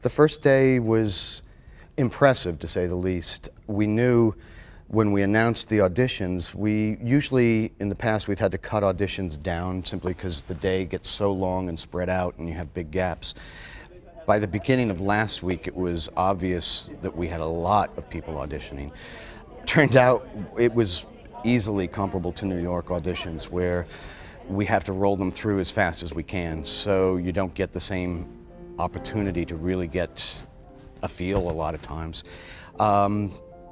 The first day was impressive, to say the least. We knew when we announced the auditions, we usually, in the past, we've had to cut auditions down simply because the day gets so long and spread out and you have big gaps. By the beginning of last week, it was obvious that we had a lot of people auditioning. Turned out it was easily comparable to New York auditions, where we have to roll them through as fast as we can, so you don't get the same opportunity to really get a feel a lot of times.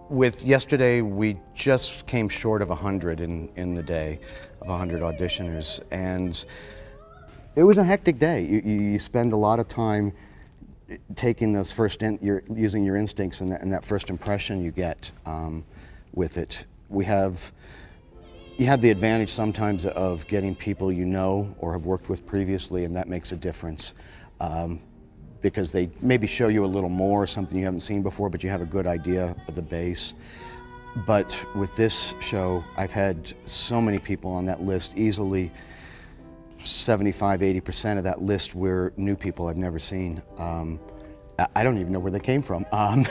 With yesterday, we just came short of 100 in the day, of 100 auditioners, and it was a hectic day. You spend a lot of time taking those using your instincts and that first impression you get with it. You have the advantage sometimes of getting people you know or have worked with previously, and that makes a difference. Because they maybe show you a little more, something you haven't seen before, but you have a good idea of the base. But with this show, I've had so many people on that list, easily 75–80% of that list were new people I've never seen. I don't even know where they came from. I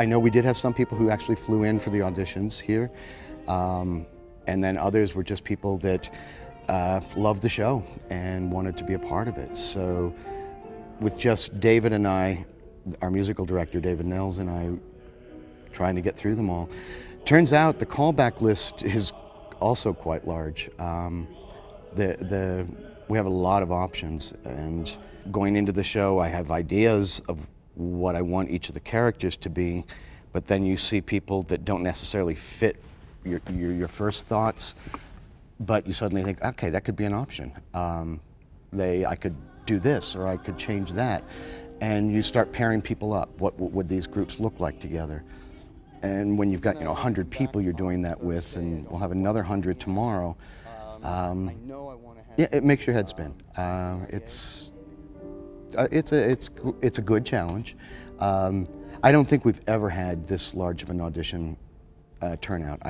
know we did have some people who actually flew in for the auditions here, and then others were just people that loved the show and wanted to be a part of it. So with just David and I, our musical director, David Nels, and I trying to get through them all, turns out the callback list is also quite large. We have a lot of options, and going into the show I have ideas of what I want each of the characters to be, but then you see people that don't necessarily fit your first thoughts, but you suddenly think, okay, that could be an option. I could do this, or I could change that. And you start pairing people up. What would these groups look like together? And when you've got 100 people you're doing that with, and we'll have another 100 tomorrow, yeah, it makes your head spin. It's a good challenge. I don't think we've ever had this large of an audition turnout.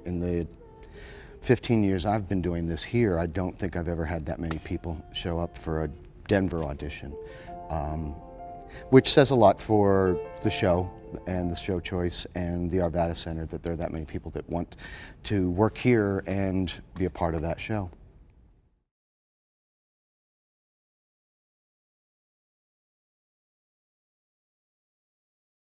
In the 15 years I've been doing this here, I don't think I've ever had that many people show up for a Denver audition, which says a lot for the show and the show choice and the Arvada Center, that there are that many people that want to work here and be a part of that show.